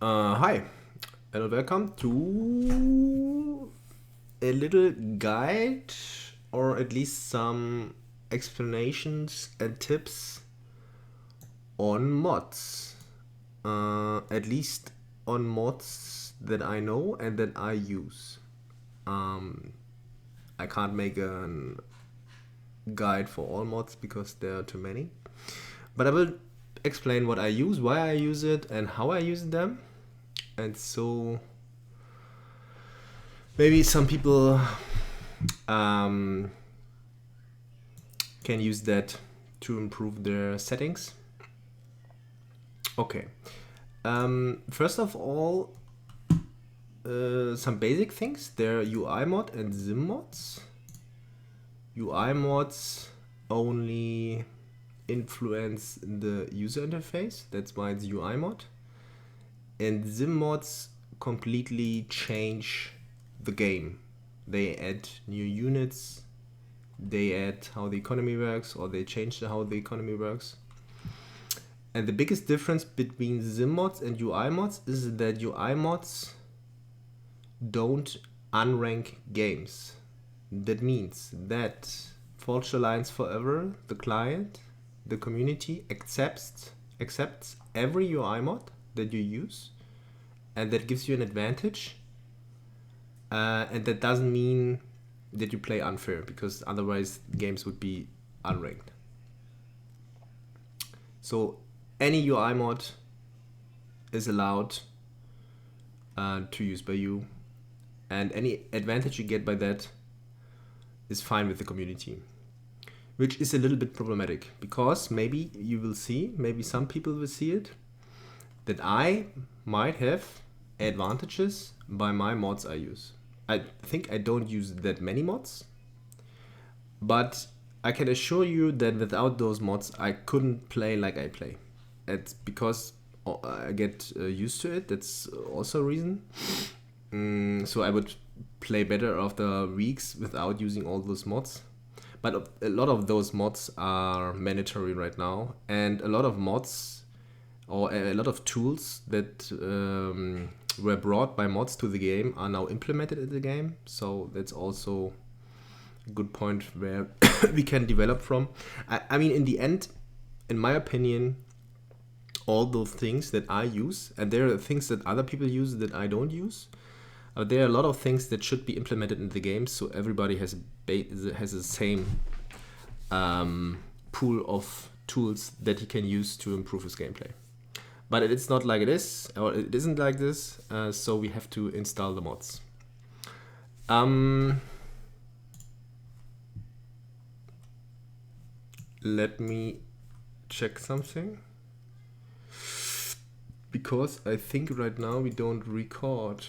Hi and welcome to a little guide or at least some explanations and tips on mods. At least on mods that I know and that I use. I can't make a guide for all mods because there are too many. But I will explain what I use, why I use it, and how I use them. And so maybe some people can use that to improve their settings. Okay. First of all, some basic things. There are UI mod and Sim mods. UI mods only influence the user interface. That's why it's UI mod. And Sim mods completely change the game. They add new units, they add how the economy works, or they change how the economy works. And the biggest difference between Sim mods and UI mods is that UI mods don't unrank games. That means that Forge Alliance Forever, the client, the community accepts every UI mod that you use, and that gives you an advantage. And that doesn't mean that you play unfair, because otherwise games would be unranked. So any UI mod is allowed to use by you, and any advantage you get by that is fine with the community, which is a little bit problematic, because maybe you will see, maybe some people will see it, that I might have advantages by my mods I use. I think I don't use that many mods, but I can assure you that without those mods I couldn't play like I play. It's because I get used to it. That's also a reason. So I would play better after weeks without using all those mods. But a lot of those mods are mandatory right now, and a lot of mods or a lot of tools that were brought by mods to the game are now implemented in the game. So that's also a good point where we can develop from. I mean, in the end, in my opinion, all those things that I use, and there are things that other people use that I don't use. There are a lot of things that should be implemented in the game, so everybody has the same pool of tools that he can use to improve his gameplay. But it's not like it is, or it isn't like this, so we have to install the mods. Let me check something, because I think right now we don't record.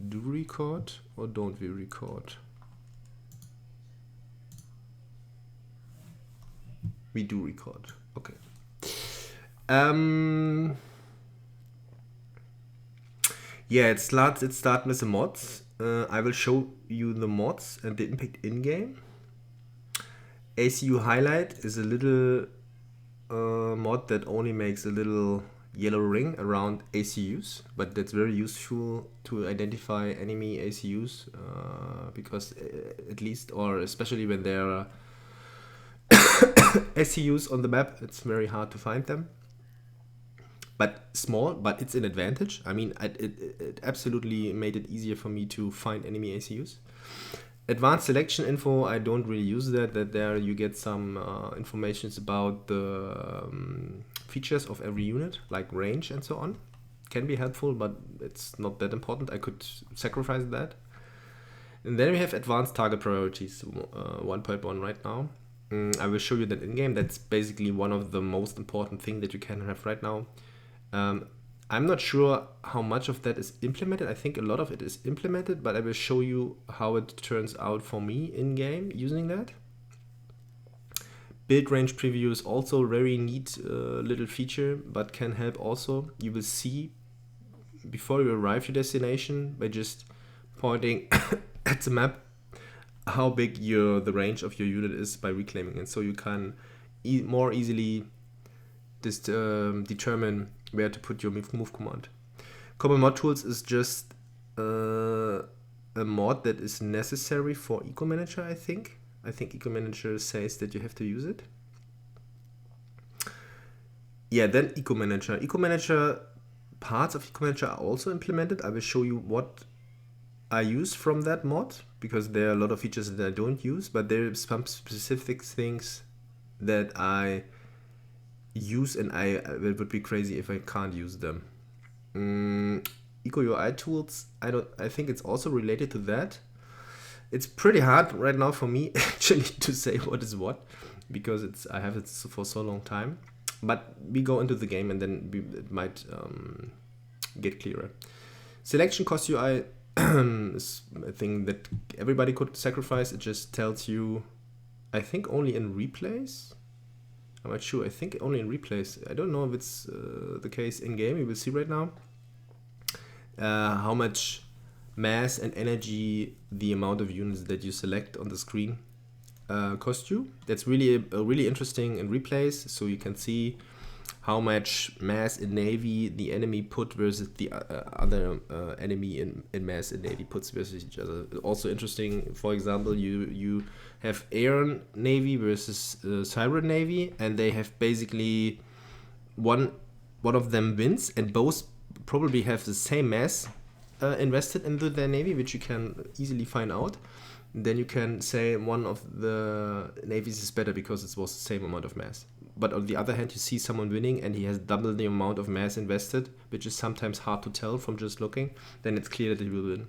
Do we record or don't we record? We do record. Okay. Yeah, it starts with the mods. I will show you the mods and the impact in game. ACU highlight is a little mod that only makes a little yellow ring around ACUs, but that's very useful to identify enemy ACUs, because at least, or especially when there are ACUs on the map, it's very hard to find them. But small, but it's an advantage. I mean, it absolutely made it easier for me to find enemy ACUs. Advanced selection info, I don't really use that there you get some informations about the features of every unit, like range and so on. Can be helpful, but it's not that important. I could sacrifice that. And then we have advanced target priorities, 1.1 right now. I will show you that in game. That's basically one of the most important things that you can have right now. I'm not sure how much of that is implemented. I think a lot of it is implemented, but I will show you how it turns out for me in game using that. Build range preview is also a very neat little feature, but can help also. You will see before you arrive to destination by just pointing at the map how big the range of your unit is by reclaiming it, so you can more easily determine where to put your move command. Common mod tools is just a mod that is necessary for Eco Manager, I think. I think Eco Manager says that you have to use it. Yeah, then Eco Manager. Eco Manager, parts of Eco Manager are also implemented. I will show you what I use from that mod, because there are a lot of features that I don't use, but there are some specific things that I use, and it would be crazy if I can't use them. Eco UI tools, I think it's also related to that. It's pretty hard right now for me actually to say what is what, because I have it for so long time. But we go into the game and then it might get clearer. Selection cost UI is a thing that everybody could sacrifice. It just tells you, I think only in replays. I'm not sure. I think only in replays. I don't know if it's the case in game. We will see right now how much mass and energy the amount of units that you select on the screen cost you. That's really interesting in replays, so you can see how much mass in navy the enemy put versus the other enemy in mass and navy puts versus each other. Also interesting, for example, you have air navy versus cyber navy, and they have basically one of them wins, and both probably have the same mass invested into their navy, which you can easily find out. Then you can say one of the navies is better because it was the same amount of mass. But on the other hand, you see someone winning and he has double the amount of mass invested, which is sometimes hard to tell from just looking. Then it's clear that he will win.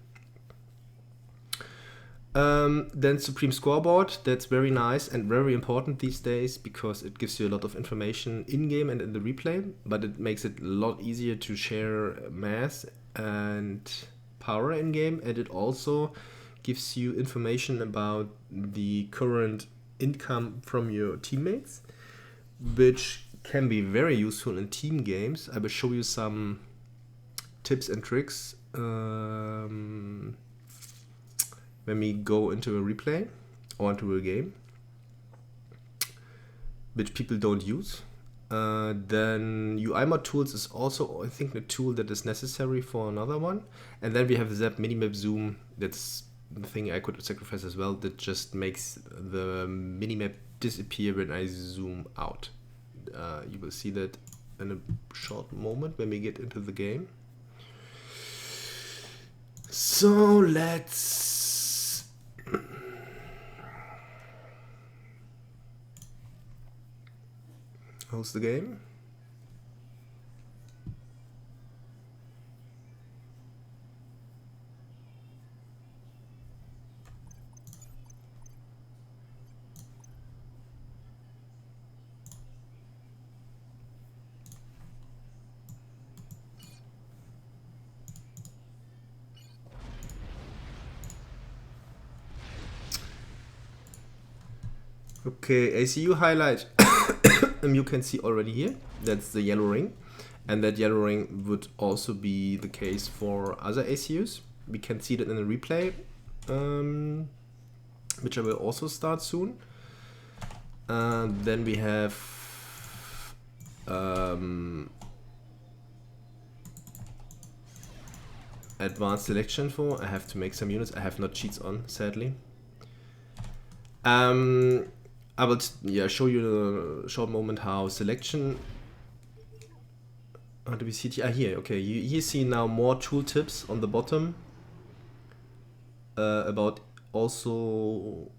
Then Supreme Scoreboard, that's very nice and very important these days because it gives you a lot of information in-game and in the replay, but it makes it a lot easier to share mass and power in-game, and it also gives you information about the current income from your teammates, which can be very useful in team games. I will show you some tips and tricks when we go into a replay or into a game, which people don't use. Then UI mod tools is also, I think, a tool that is necessary for another one. And then we have Zap Minimap Zoom. That's the thing I could sacrifice as well. That just makes the minimap disappear when I zoom out. You will see that in a short moment when we get into the game. So let's host the game. Okay, ACU highlight. You can see already here, that's the yellow ring, and that yellow ring would also be the case for other ACUs. We can see that in the replay, which I will also start soon. Then we have advanced selection for. I have to make some units. I have not cheats on, sadly. I will show you in a short moment how selection. How do we see it? Here. Okay, you see now more tooltips on the bottom about also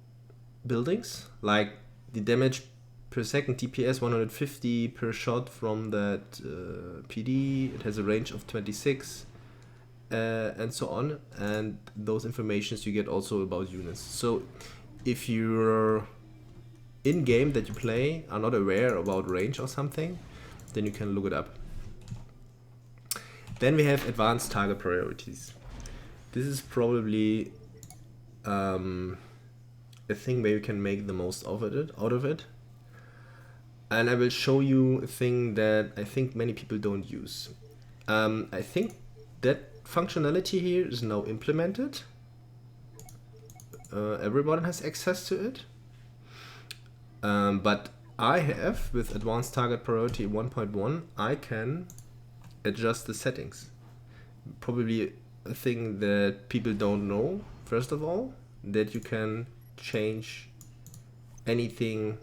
buildings, like the damage per second DPS 150 per shot from that PD. It has a range of 26 and so on. And those informations you get also about units. So if you're in game that you play are not aware about range or something, then you can look it up. Then we have advanced target priorities. This is probably a thing where you can make the most out of it. And I will show you a thing that I think many people don't use. I think that functionality here is now implemented. Everyone has access to it. But I have, with Advanced Target Priority 1.1, I can adjust the settings. probably a thing that people don't know, first of all, that you can change anything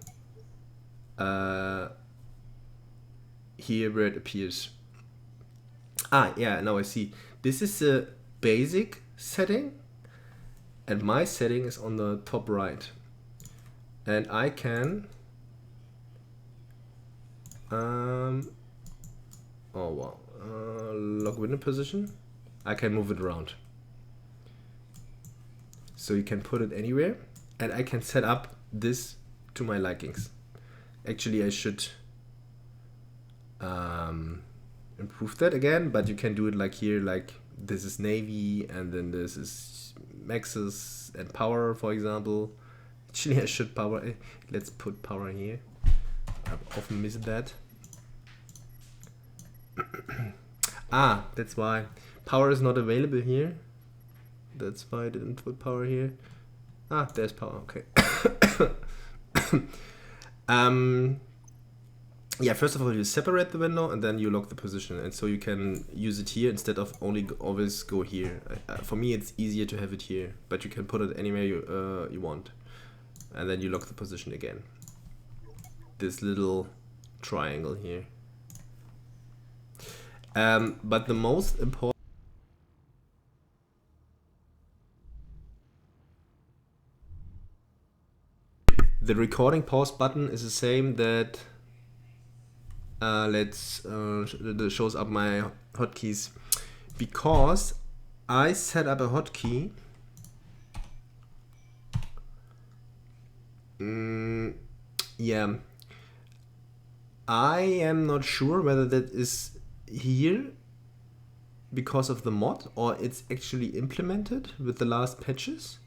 here where it appears. Yeah, now I see. This is a basic setting, and my setting is on the top right. And I can lock window position. I can move it around. So you can put it anywhere, and I can set up this to my likings. Actually, I should improve that again, but you can do it like here, like this is navy, and then this is maxes and power, for example. Actually, I should power. Let's put power here. I often miss that. That's why power is not available here. That's why I didn't put power here. There's power. Okay. Yeah, first of all, you separate the window and then you lock the position, and so you can use it here instead of always go here. For me, it's easier to have it here, but you can put it anywhere you want, and then you lock the position again. This little triangle here. But the most important. The recording pause button is the same that that shows up my hotkeys, because I set up a hotkey. Yeah, I am not sure whether that is here because of the mod or it's actually implemented with the last patches,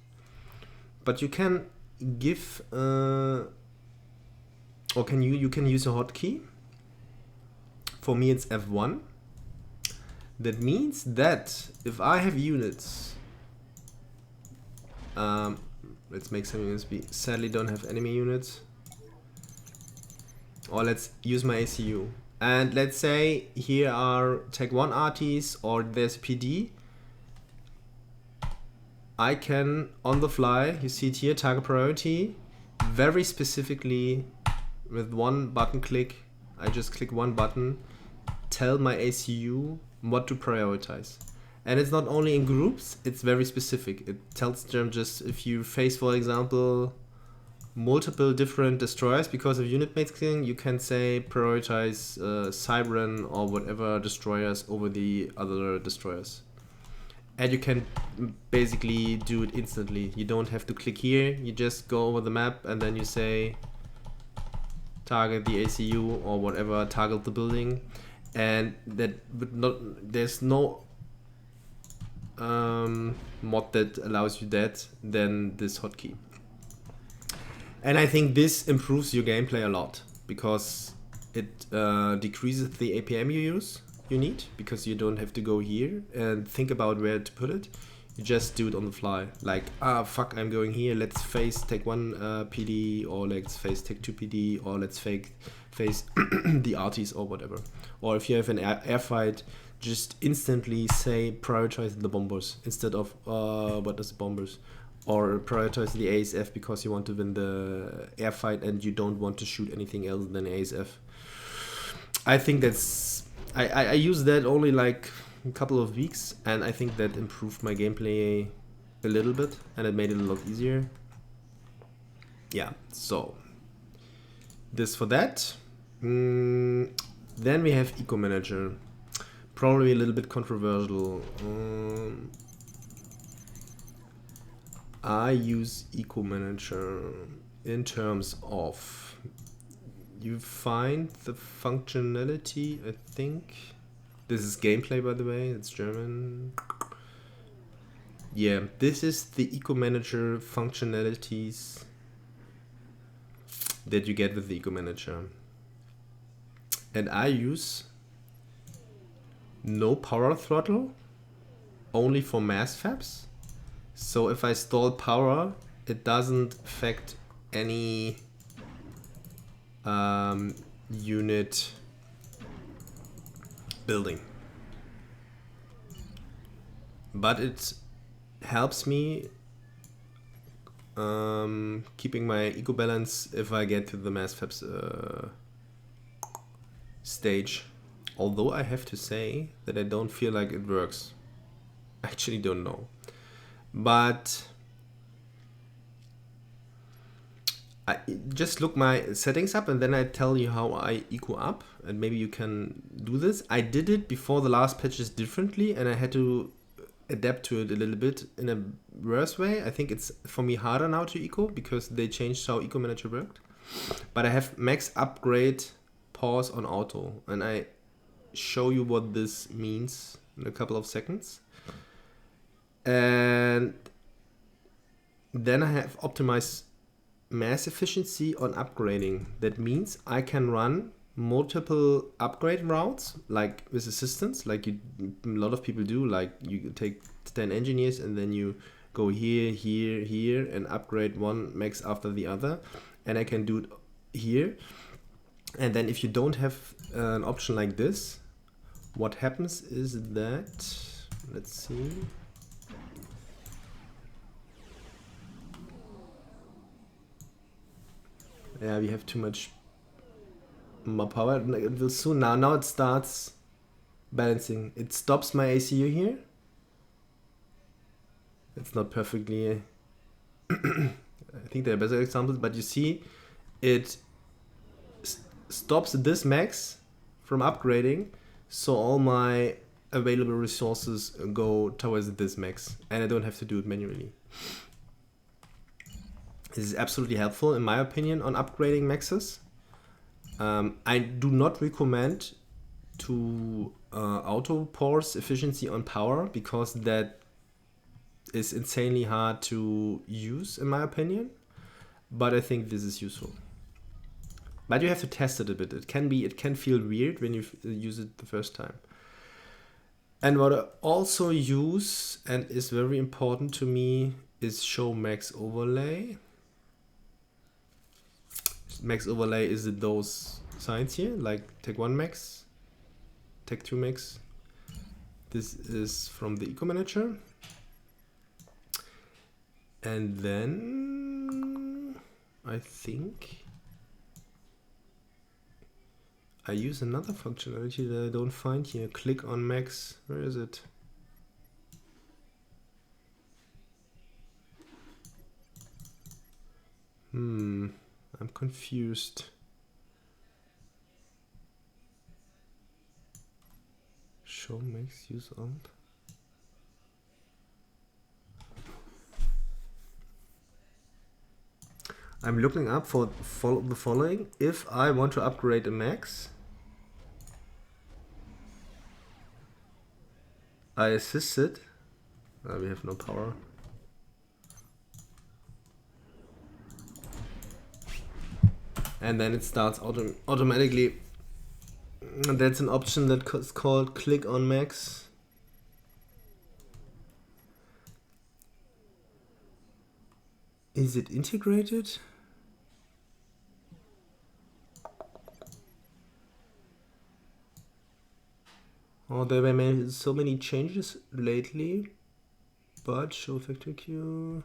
but you can give you can use a hotkey. For me it's F1. That means that if I have units, let's make some units. We sadly don't have enemy units, or let's use my ACU, and let's say here are Tech 1 RTs or there's PD. I can, on the fly, you see it here, target priority, very specifically with one button click. I just click one button, tell my ACU what to prioritize. And it's not only in groups, it's very specific. It tells them just if you face, for example, multiple different destroyers because of unit mixing, you can say prioritize Cybran or whatever destroyers over the other destroyers. And you can basically do it instantly. You don't have to click here, you just go over the map and then you say target the ACU or whatever, target the building. And that would not, there's no mod that allows you that than this hotkey. And I think this improves your gameplay a lot because it decreases the APM you need, because you don't have to go here and think about where to put it. You just do it on the fly. Like, fuck, I'm going here, let's face Tech 1 PD, or let's face Tech 2 PD, or let's face the RTs or whatever. Or if you have an air fight, just instantly say prioritize the bombers instead of what is the bombers, or prioritize the ASF because you want to win the air fight and you don't want to shoot anything else than ASF. I think that's I used that only like a couple of weeks, and I think that improved my gameplay a little bit and it made it a lot easier. Yeah, so this for that. Then we have Eco Manager. Probably a little bit controversial. I use Eco Manager in terms of, you find the functionality, I think. This is gameplay, by the way, it's German. Yeah, this is the Eco Manager functionalities that you get with the Eco Manager. And I use no power throttle, only for mass fabs. So if I stall power, it doesn't affect any unit building. but it helps me keeping my eco balance if I get to the mass fabs stage. Although I have to say that I don't feel like it works. I actually don't know. But I just look my settings up and then I tell you how I eco up, and maybe you can do this. I did it before the last patches differently and I had to adapt to it a little bit in a worse way. I think it's for me harder now to eco because they changed how eco manager worked. But I have max upgrade pause on auto and I show you what this means in a couple of seconds. And then I have optimized mass efficiency on upgrading. That means I can run multiple upgrade routes, like with assistance, like a lot of people do. Like you take 10 engineers and then you go here, here, here, and upgrade one max after the other. And I can do it here. And then if you don't have an option like this, what happens is that, let's see. Yeah, we have too much more power. It will soon. Now it starts balancing. It stops my ACU here. It's not perfectly. I think there are better examples, but you see, it stops this max from upgrading, so all my available resources go towards this max, and I don't have to do it manually. This is absolutely helpful, in my opinion, on upgrading maxes. I do not recommend to auto pause efficiency on power because that is insanely hard to use, in my opinion. But I think this is useful. But you have to test it a bit. It can feel weird when you use it the first time. And what I also use and is very important to me is show max overlay. Max overlay is those signs here, like tech 1 max, tech 2 max. This is from the eco manager. And then I think I use another functionality that I don't find here. Click on max. Where is it? I'm confused. Show max use amp. I'm looking up for the following. If I want to upgrade a max, I assist it. We have no power. And then it starts automatically. That's an option that's called click on max. Is it integrated? Oh, there were made so many changes lately. But show factor queue.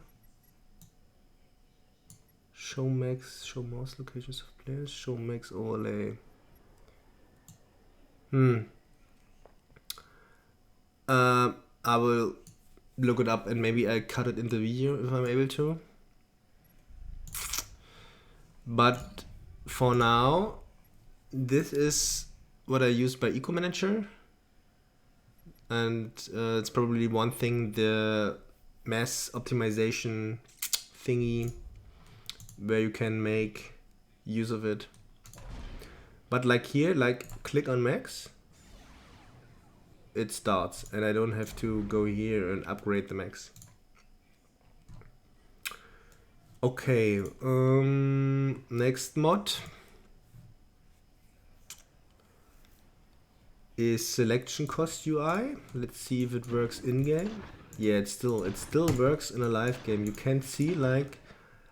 Show max, show mouse locations of players, show max overlay. I will look it up and maybe I'll cut it in the video if I'm able to. But for now, this is what I use by Eco Manager. And it's probably one thing, the mass optimization thingy, where you can make use of it. But like here, like click on max, it starts and I don't have to go here and upgrade the max. Okay, next mod is selection cost UI. Let's see if it works in game. Yeah, it still works in a live game. You can see like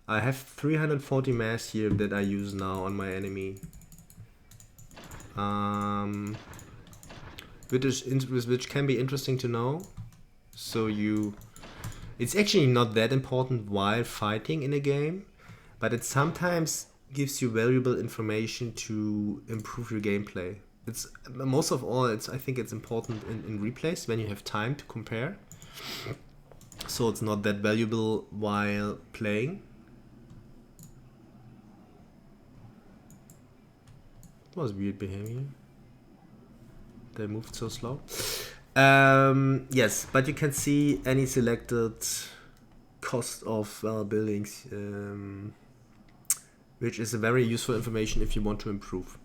I have 340 mass here that I use now on my enemy. Which can be interesting to know. So it's actually not that important while fighting in a game, but it sometimes gives you valuable information to improve your gameplay. It's most of all, I think it's important in replays when you have time to compare. So it's not that valuable while playing. It was weird behavior. They moved so slow. Yes, but you can see any selected cost of buildings, which is a very useful information if you want to improve.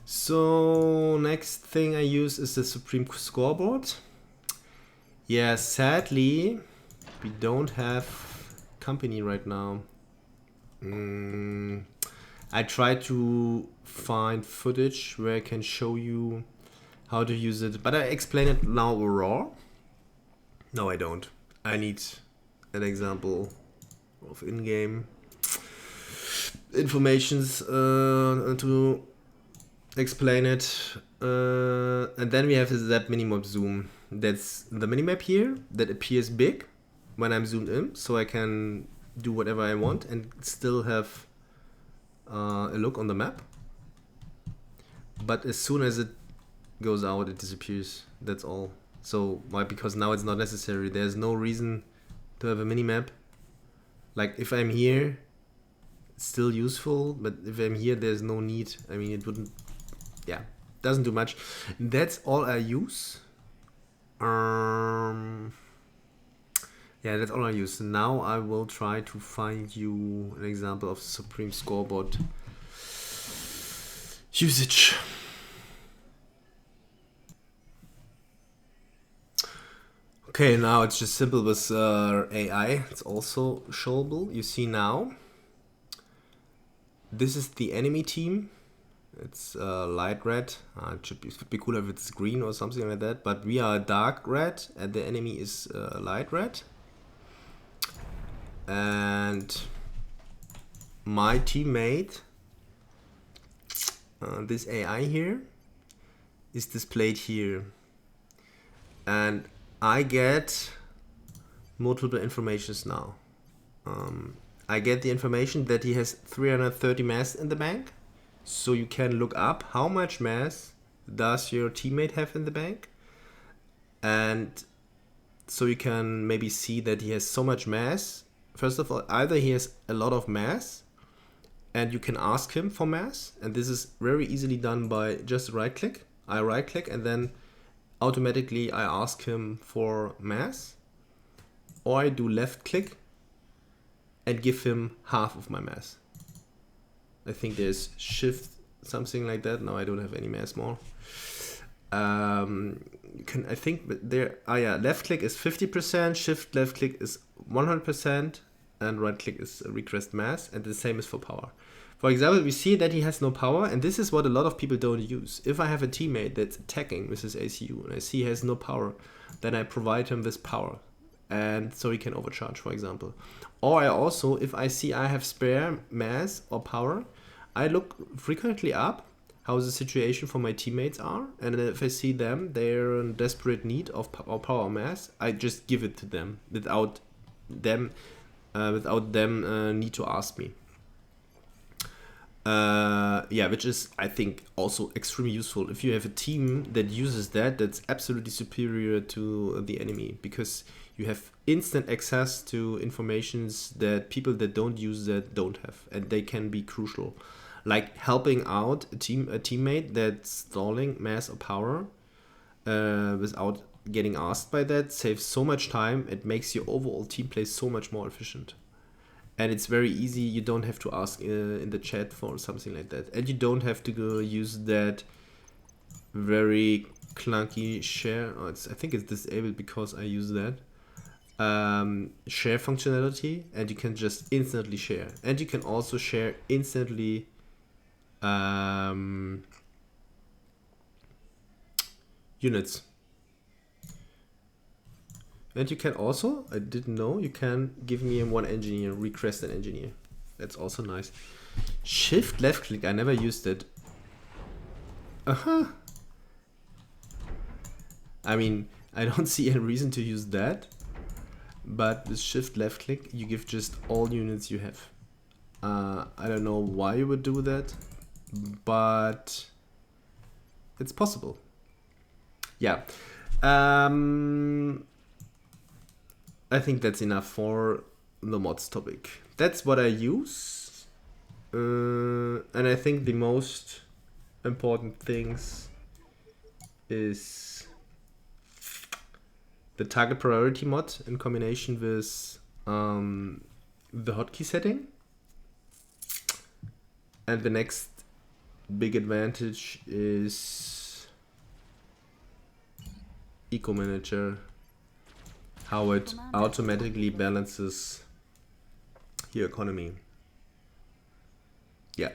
So next thing I use is the Supreme Scoreboard. Yeah, sadly, we don't have company right now. I try to find footage where I can show you how to use it, but I explain it now raw. No, I don't. I need an example of in-game informations to explain it. And then we have that minimap zoom. That's the minimap here that appears big when I'm zoomed in, so I can do whatever I want and still have a look on the map. But as soon as it goes out, it disappears. That's all. So why? Because now it's not necessary. There's no reason to have a minimap. Like if I'm here, it's still useful, but if I'm here, there's no need. I mean, it wouldn't. Yeah, doesn't do much. That's all I use. Yeah, that's all I use. Now I will try to find you an example of Supreme Scoreboard usage. Okay, now it's just simple with AI. It's also showable. You see now, this is the enemy team. It's light red. It should be cooler if it's green or something like that. But we are dark red and the enemy is light red. And my teammate, this AI here, is displayed here. And I get multiple informations now. I get the information that he has 330 mass in the bank. So you can look up how much mass does your teammate have in the bank. And so you can maybe see that he has so much mass. First of all, either he has a lot of mass and you can ask him for mass. And this is very easily done by just right click. I right click and then automatically I ask him for mass. Or I do left click and give him half of my mass. I think there's shift, something like that. No, I don't have any mass more. I think there, yeah, left click is 50%, shift left click is 100%, and right click is request mass, and the same is for power. For example, we see that he has no power, and this is what a lot of people don't use. If I have a teammate that's attacking with his ACU, and I see he has no power, then I provide him this power, and so he can overcharge, for example. Or I also, if I see I have spare mass or power, I look frequently up how the situation for my teammates are, and if I see them, they're in desperate need of power or mass, I just give it to them without them need to ask me. Yeah, which is, I think, also extremely useful. If you have a team that uses that, that's absolutely superior to the enemy, because you have instant access to informations that people that don't use that don't have, and they can be crucial. Like helping out a teammate that's stalling mass or power without getting asked by that saves so much time. It makes your overall team play so much more efficient. And it's very easy. You don't have to ask in the chat for something like that. And you don't have to go use that very clunky share. I think it's disabled because I use that. Share functionality. And you can just instantly share. And you can also share instantly units. And you can also, I didn't know, you can give me one engineer, request an engineer. That's also nice. Shift left click, I never used it. I mean, I don't see any reason to use that. But with shift left click, you give just all units you have. I don't know why you would do that, but it's possible. Yeah. I think that's enough for the mods topic. That's what I use. And I think the most important things is the target priority mod in combination with the hotkey setting. And the next big advantage is Eco Manager, how it automatically balances your economy. Yeah.